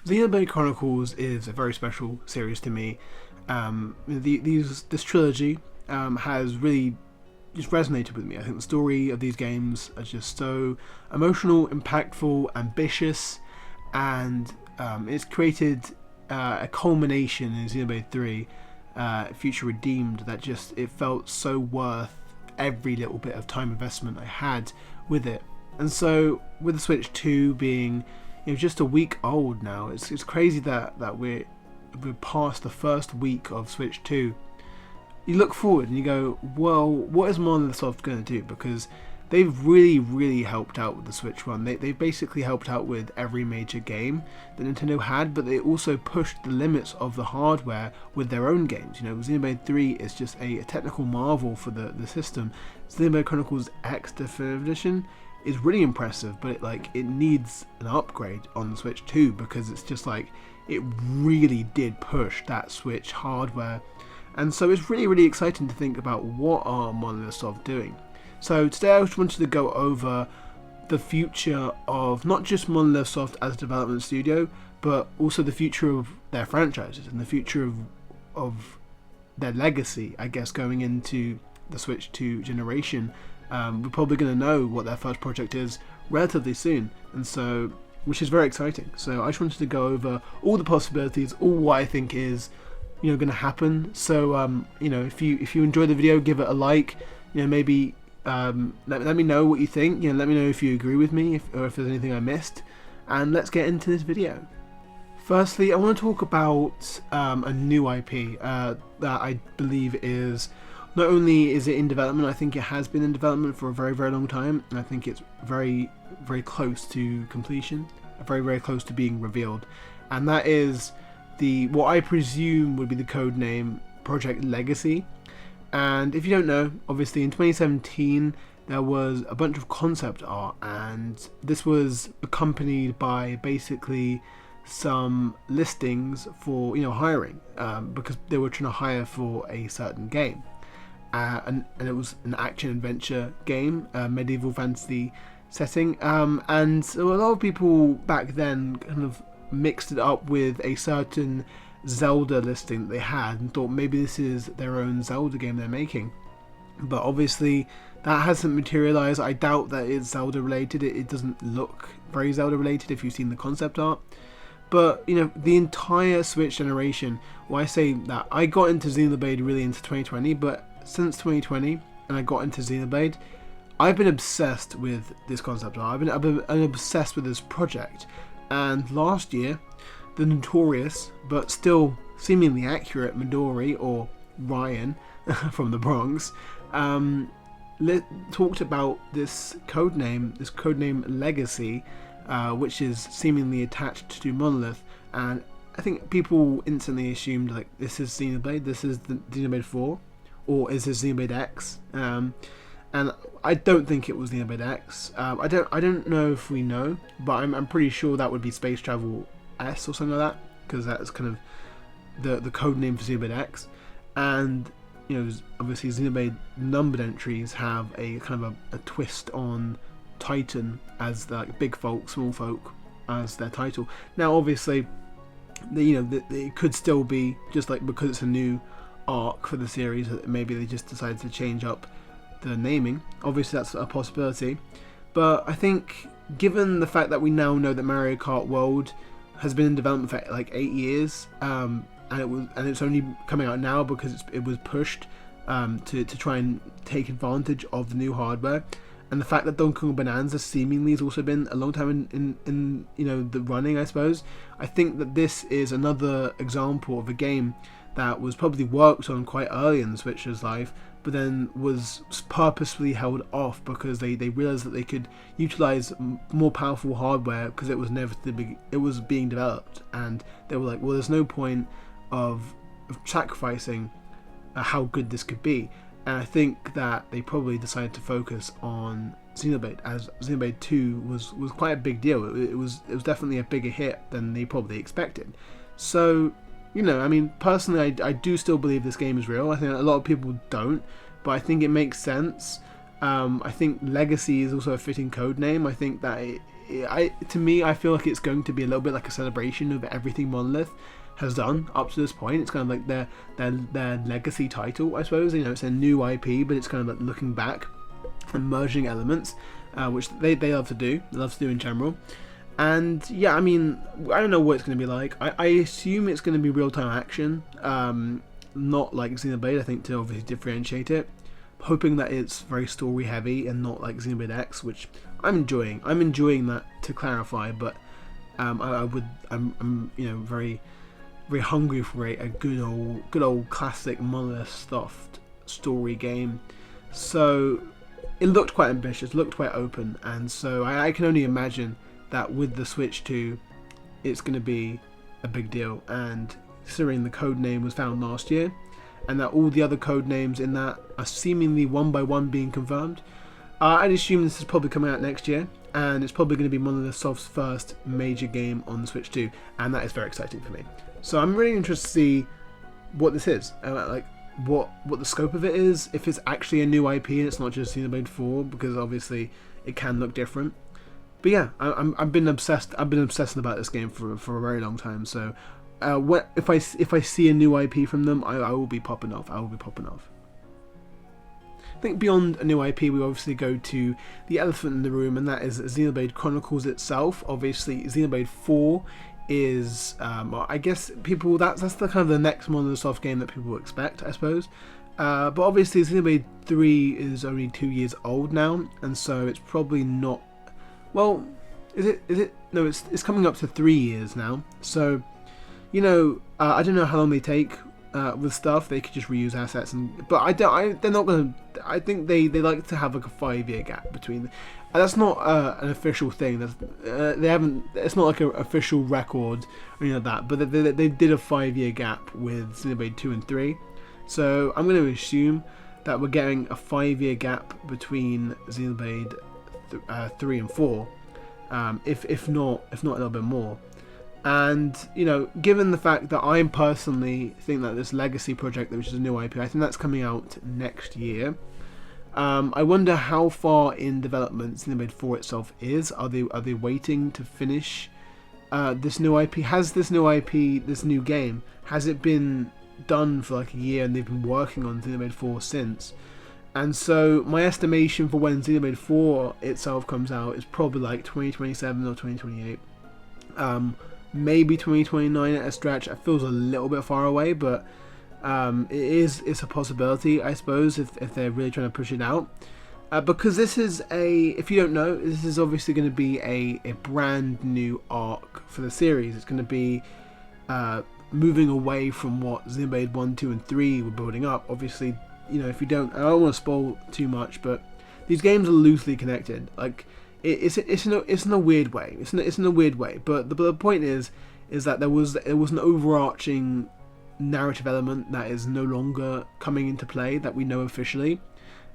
Xenoblade Chronicles is a very special series to me. This trilogy has really just resonated with me. I think the story of these games are just so emotional, impactful, ambitious, and it's created a culmination in Xenoblade 3, Future Redeemed, that just it felt so worth every little bit of time investment I had with it. And so with the Switch 2 being just a week old now, it's crazy that we're past the first week of Switch 2. You look forward and you go, well, what is Monolith going to do? Because they've really helped out with the Switch one. They've basically helped out with every major game that Nintendo had, but they also pushed the limits of the hardware with their own games. Xenoblade 3 is just a technical marvel for the system. Xenoblade Chronicles X Definitive Edition is really impressive, but it needs an upgrade on the Switch 2, because it's just it really did push that Switch hardware. And so it's really exciting to think about what are Monolith Soft doing. So today I just wanted to go over the future of not just Monolith Soft as a development studio, but also the future of their franchises and the future of their legacy, I guess, going into the Switch 2 generation. We're probably going to know what their first project is relatively soon, and so, which is very exciting. So I just wanted to go over all the possibilities, all what I think is going to happen. So if you enjoy the video, give it a like. Maybe let me know what you think. Let me know if you agree with me, or if there's anything I missed, and let's get into this video. Firstly, I want to talk about a new IP that I believe is, not only is it in development, I think it has been in development for a very long time, and I think it's very close to completion, very close to being revealed, and that is what I presume would be the code name Project Legacy. And if you don't know, obviously in 2017 there was a bunch of concept art, and this was accompanied by basically some listings for hiring, because they were trying to hire for a certain game, and it was an action adventure game, medieval fantasy setting, and so a lot of people back then kind of mixed it up with a certain Zelda listing that they had and thought maybe this is their own Zelda game they're making. But obviously that hasn't materialized. I doubt that it's Zelda related. It doesn't look very Zelda related if you've seen the concept art. But the entire Switch generation, well, I say that I got into Xenoblade really into 2020, but since 2020 and I got into Xenoblade, I've been obsessed with this concept art. I've been obsessed with this project. And last year, the notorious but still seemingly accurate Midori, or Ryan from the Bronx, talked about this codename Legacy, which is seemingly attached to Monolith. And I think people instantly assumed this is Xenoblade, this is the Xenoblade 4, or is this Xenoblade X? And I don't think it was Xenoblade X. I don't know if we know, but I'm pretty sure that would be Space Travel S or something like that, because that's kind of the code name for Xenoblade X. And obviously Xenoblade numbered entries have a kind of a twist on Titan as big folk, small folk as their title. Now obviously it could still be just because it's a new arc for the series, maybe they just decided to change up the naming. Obviously that's a possibility, but I think given the fact that we now know that Mario Kart World has been in development for 8 years, and it's only coming out now because it was pushed to try and take advantage of the new hardware, and the fact that Donkey Kong Bonanza seemingly has also been a long time in the running, I suppose. I think that this is another example of a game that was probably worked on quite early in the Switch's life, but then was purposefully held off because they realized that they could utilize more powerful hardware because it was being developed, and they were like, well, there's no point of sacrificing how good this could be. And I think that they probably decided to focus on Xenoblade, as Xenoblade 2 was quite a big deal. It was definitely a bigger hit than they probably expected. So personally, I do still believe this game is real. I think a lot of people don't, but I think it makes sense. I think Legacy is also a fitting code name. I think that to me, I feel like it's going to be a little bit like a celebration of everything Monolith has done up to this point. It's kind of like their legacy title, I suppose. You know, it's a new IP, but it's kind of like looking back and merging elements, which they love to do. They love to do in general. And yeah, I mean, I don't know what it's going to be like. I assume it's going to be real-time action, not like Xenoblade, I think, to obviously differentiate it. Hoping that it's very story heavy and not like Xenoblade X, which I'm enjoying. I'm enjoying that, to clarify, but I'm very, very hungry for a good old classic Monolith stuffed story game. So it looked quite ambitious, looked quite open, and so I can only imagine that with the Switch 2, it's going to be a big deal. And considering the code name was found last year, and that all the other code names in that are seemingly one by one being confirmed, I'd assume this is probably coming out next year, and it's probably going to be Monolith Soft's first major game on the Switch 2, and that is very exciting for me. So I'm really interested to see what this is, like what the scope of it is, if it's actually a new IP and it's not just Xenoblade 4, because obviously it can look different. But yeah, I've been obsessed. I've been obsessing about this game for a very long time. So, if I see a new IP from them, I will be popping off. I think beyond a new IP, we obviously go to the elephant in the room, and that is Xenoblade Chronicles itself. Obviously, Xenoblade 4 is, I guess people that's the kind of the next Monolith Soft game that people expect, I suppose. But obviously, Xenoblade 3 is only 2 years old now, and so it's probably not. Well, is it? No, it's coming up to 3 years now. So, you know, I don't know how long they take with stuff. They could just reuse assets, but they're not gonna. I think they like to have like a 5-year gap between. That's not an official thing. They haven't. It's not like an official record or anything like that. But they did a 5-year gap with Xenoblade 2 and 3. So I'm going to assume that we're getting a 5-year gap between Xenoblade 3 and 4, if not a little bit more. And you know, given the fact that I personally think that this legacy project, which is a new IP, I think that's coming out next year. I wonder how far in development Xenoblade 4 itself is. Are they waiting to finish this new IP? Has this new IP, this new game, has it been done for like a year and they've been working on Xenoblade 4 since? And so my estimation for when Xenoblade 4 itself comes out is probably like 2027 or 2028. Maybe 2029 at a stretch. It feels a little bit far away, but it's a possibility, I suppose, if they're really trying to push it out. Because this is if you don't know, this is obviously going to be a brand new arc for the series. It's going to be moving away from what Xenoblade 1, 2, and 3 were building up. Obviously, you know, if you don't, I don't want to spoil too much, but these games are loosely connected. Like it's in a weird way. It's in a weird way. But the point is that there was an overarching narrative element that is no longer coming into play that we know officially,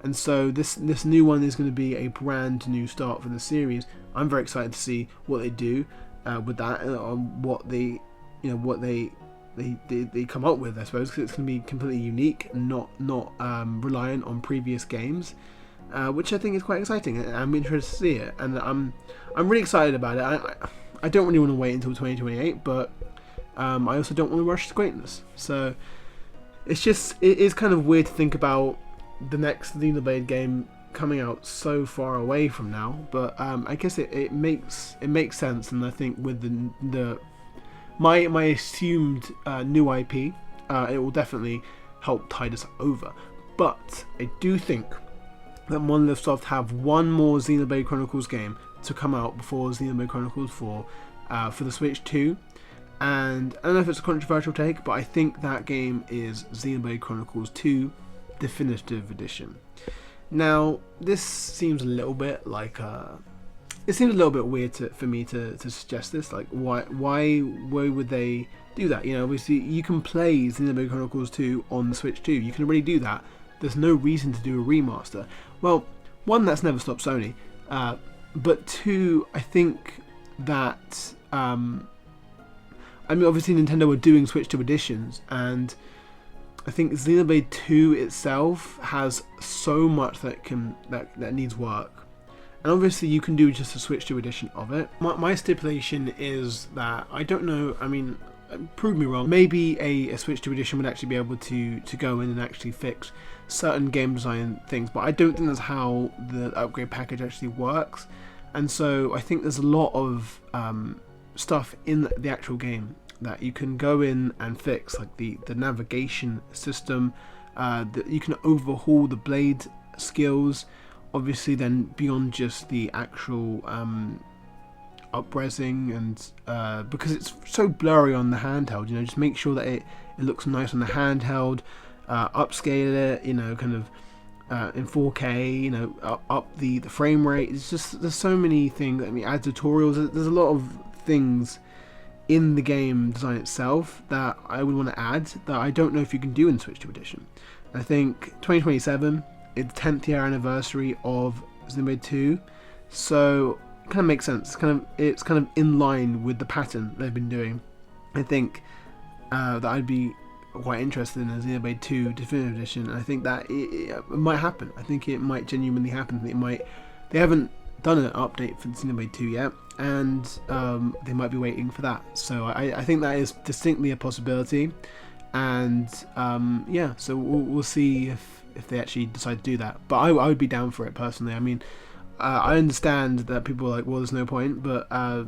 and so this new one is going to be a brand new start for the series. I'm very excited to see what they do with that, and what they come up with, I suppose, because it's going to be completely unique and not reliant on previous games, which I think is quite exciting. I'm interested to see it, and I'm really excited about it. I don't really want to wait until 2028, but I also don't want to rush to greatness. So it is kind of weird to think about the next Xenoblade game coming out so far away from now, but I guess it makes sense, and I think with my assumed new IP, it will definitely help tide us over. But I do think that Monolith Soft have one more Xenoblade Chronicles game to come out before Xenoblade Chronicles 4 for the Switch 2. And I don't know if it's a controversial take, but I think that game is Xenoblade Chronicles 2 Definitive Edition. Now, this seems a little bit like it seems a little bit weird for me to suggest this. Like, why would they do that? You know, obviously you can play Xenoblade Chronicles 2 on the Switch 2. You can already do that. There's no reason to do a remaster. Well, one, that's never stopped Sony, but two, I think that I mean, obviously Nintendo were doing Switch 2 editions, and I think Xenoblade 2 itself has so much that needs work, And obviously you can do just a Switch 2 edition of it. My stipulation is that, I don't know, I mean, prove me wrong, maybe a Switch 2 edition would actually be able to go in and actually fix certain game design things, but I don't think that's how the upgrade package actually works. And so I think there's a lot of stuff in the actual game that you can go in and fix, like the navigation system, that you can overhaul the blade skills, obviously then beyond just the actual up-resing, and because it's so blurry on the handheld, just make sure that it looks nice on the handheld, upscale it, kind of in 4K, up the frame rate. It's just, there's so many things. I mean, add tutorials, there's a lot of things in the game design itself that I would want to add that I don't know if you can do in Switch 2 edition. I think 2027 is the 10th year anniversary of Xenoblade 2, so it kind of makes sense. It's kind of in line with the pattern they've been doing. I think that I'd be quite interested in a Xenoblade 2 Definitive Edition, and I think that it might happen. I think it might genuinely happen. They haven't done an update for Xenoblade 2 yet, and they might be waiting for that. So I think that is distinctly a possibility, and yeah, so we'll see if they actually decide to do that. But I would be down for it personally. I mean, I understand that people are like, well, there's no point, but I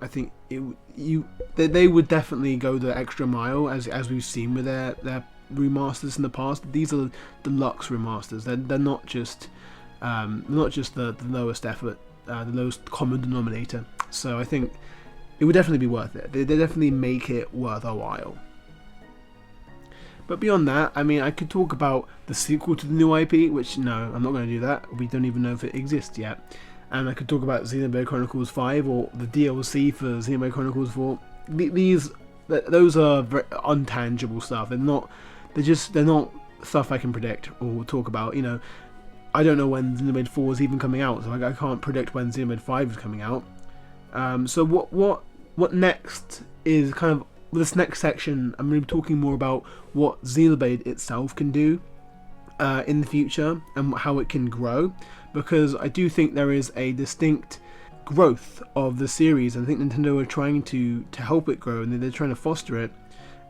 think they would definitely go the extra mile, as we've seen with their remasters in the past. These are deluxe remasters. They're not just the lowest effort, the lowest common denominator. So I think it would definitely be worth it. They definitely make it worth a while. But beyond that, I mean, I could talk about the sequel to the new IP, which, no, I'm not going to do that. We don't even know if it exists yet. And I could talk about Xenoblade Chronicles 5 or the DLC for Xenoblade Chronicles 4. Those are very untangible stuff. They're not stuff I can predict or talk about. I don't know when Xenoblade 4 is even coming out, so I can't predict when Xenoblade 5 is coming out. So what next is kind of, this next section, I'm going to be talking more about what Xenoblade itself can do in the future and how it can grow, because I do think there is a distinct growth of the series. I think Nintendo are trying to help it grow, and they're trying to foster it,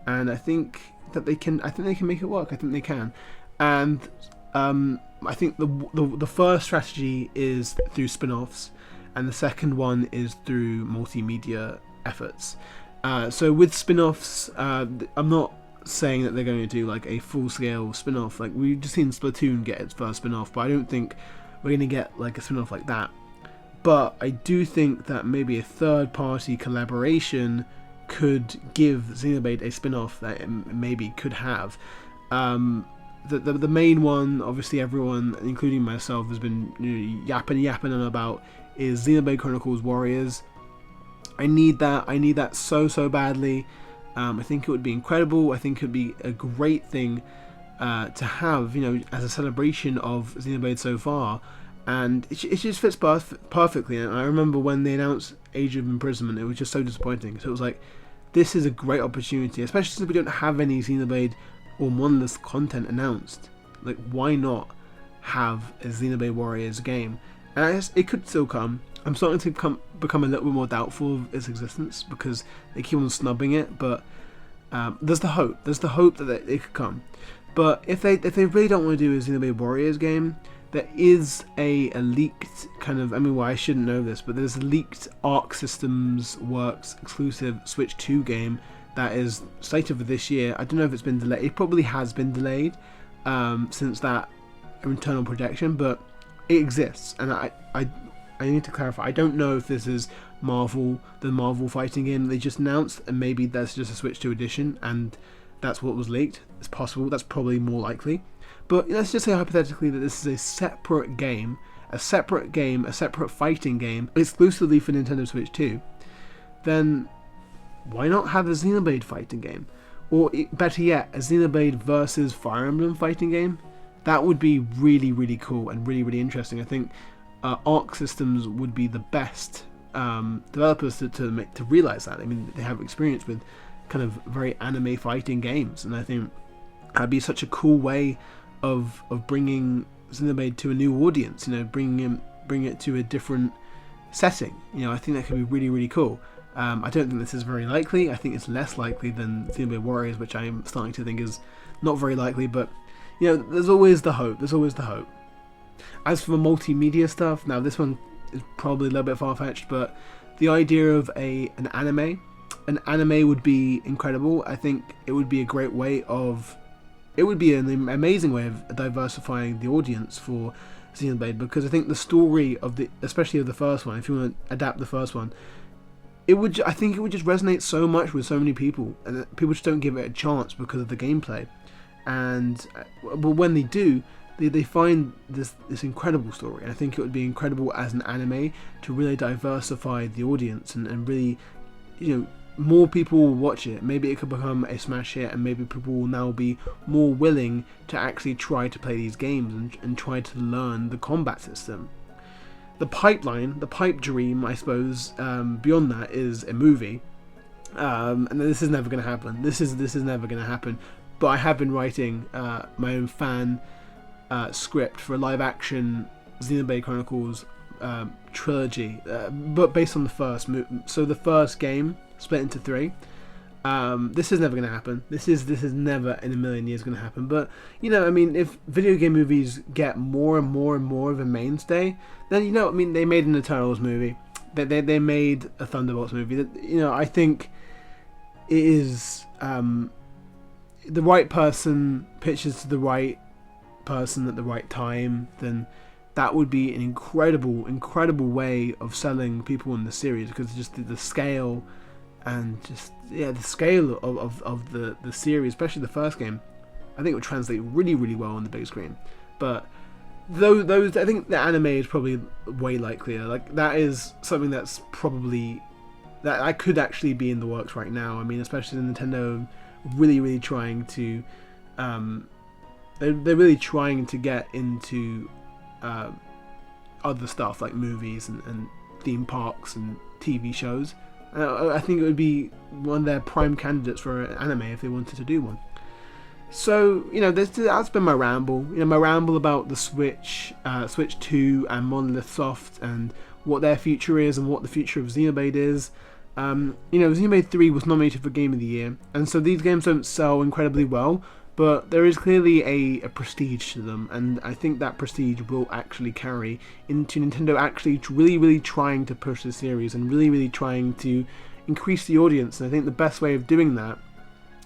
and I think that they can make it work. I think they can, and I think the first strategy is through spin-offs, and the second one is through multimedia efforts. So with spin-offs, I'm not saying that they're going to do like a full-scale spin-off. Like, we've just seen Splatoon get its first spin-off, but I don't think we're going to get like a spin-off like that. But I do think that maybe a third-party collaboration could give Xenoblade a spin-off that it maybe could have. The main one, obviously everyone, including myself, has been yapping on about, is Xenoblade Chronicles Warriors. I need that so badly. I think it would be incredible. I think it would be a great thing to have, as a celebration of Xenoblade so far, and it just fits perfectly. And I remember when they announced Age of Imprisonment, it was just so disappointing. So it was like, this is a great opportunity, especially since we don't have any Xenoblade or Monolith content announced. Like, why not have a Xenoblade Warriors game? And I guess it could still come. I'm starting to become a little bit more doubtful of its existence because they keep on snubbing it, but there's the hope. There's the hope that it could come. But if they really don't want to do a Xenoblade Warriors game, there is a leaked kind of, I shouldn't know this, but there's a leaked Arc Systems Works exclusive Switch 2 game that is slated for this year. I don't know if it's been delayed. It probably has been delayed since that internal projection, but it exists, and I need to clarify. I don't know if this is the Marvel fighting game they just announced, and maybe that's just a Switch 2 edition, and that's what was leaked. It's possible. That's probably more likely. But let's just say hypothetically that this is a separate game, a separate fighting game, exclusively for Nintendo Switch 2. Then why not have a Xenoblade fighting game? Or better yet, a Xenoblade versus Fire Emblem fighting game? That would be really, really cool and really, really interesting. I think Arc Systems would be the best developers to realize that. I mean, they have experience with kind of very anime fighting games, and I think that'd be such a cool way of bringing Xenoblade to a new audience. Bringing bring it to a different setting. You know, I think that could be really, really cool. I don't think this is very likely. I think it's less likely than Xenoblade Warriors, which I'm starting to think is not very likely. But you know, there's always the hope. There's always the hope. As for the multimedia stuff, now this one is probably a little bit far-fetched, but the idea of an anime would be incredible. I think it would be a great way of, it would be an amazing way of diversifying the audience for Xenoblade, because I think the story of especially of the first one, if you want to adapt the first one, I think it would just resonate so much with so many people, and people just don't give it a chance because of the gameplay. And but when they do, they find this incredible story. And I think it would be incredible as an anime to really diversify the audience and really, you know, more people will watch it. Maybe it could become a smash hit, and maybe people will now be more willing to actually try to play these games and try to learn the combat system. The pipe dream, I suppose, beyond that is a movie. And this is never going to happen. This is never going to happen. But I have been writing my own fan script for a live-action Xenoblade Chronicles trilogy, but based on the first. So the first game split into 3. This is never going to happen. This is never in a million years going to happen. But you know, I mean, if video game movies get more and more and more of a mainstay, then you know, I mean, they made an Eternals movie. They made a Thunderbolts movie. You know, I think it is the right person pitches to the right person at the right time, then that would be an incredible way of selling people in the series, because just the scale and just the scale of the series, especially the first game, I think it would translate really, really well on the big screen. But those I think the anime is probably way likelier. Like, that is something that's probably that I could actually be in the works right now. I mean, especially Nintendo really trying to they're really trying to get into other stuff like movies and theme parks and TV shows. I think it would be one of their prime candidates for an anime if they wanted to do one. So, you know, that's been my ramble. You know, my ramble about the Switch 2 and Monolith Soft and what their future is and what the future of Xenoblade is. You know, Xenoblade 3 was nominated for Game of the Year, and so these games don't sell incredibly well, but there is clearly a prestige to them, and I think that prestige will actually carry into Nintendo actually really trying to push the series and really trying to increase the audience. And I think the best way of doing that,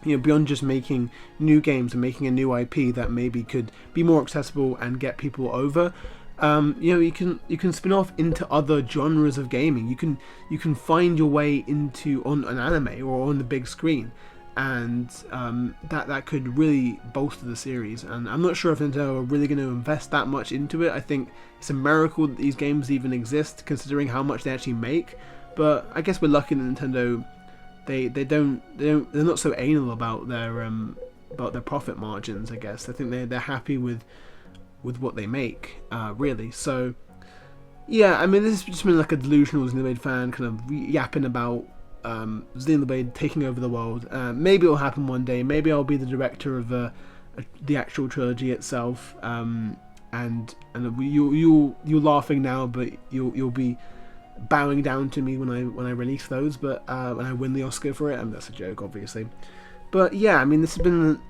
you know, beyond just making new games and making a new IP that maybe could be more accessible and get people over, you know, you can spin off into other genres of gaming. You can find your way into on an anime or on the big screen, and that could really bolster the series. And I'm not sure if Nintendo are really going to invest that much into it. I think it's a miracle that these games even exist, considering how much they actually make. But I guess we're lucky that Nintendo they're not so anal about their profit margins. I guess I think they're happy with what they make, really. So yeah, I mean, this has just been like a delusional Xenoblade fan kind of yapping about Xenoblade taking over the world. Maybe it'll happen one day. Maybe I'll be the director of the actual trilogy itself. And you're laughing now, but you'll be bowing down to me when I release those. But when I win the Oscar for it, and that's a joke, obviously. But yeah, I mean, this has been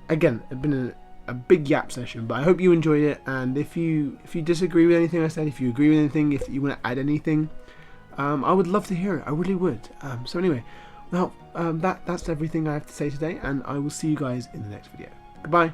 a big yap session, but I hope you enjoyed it. And if you disagree with anything I said, if you agree with anything, if you want to add anything, I would love to hear it. I really would. So anyway, well, that's everything I have to say today, and I will see you guys in the next video. Goodbye.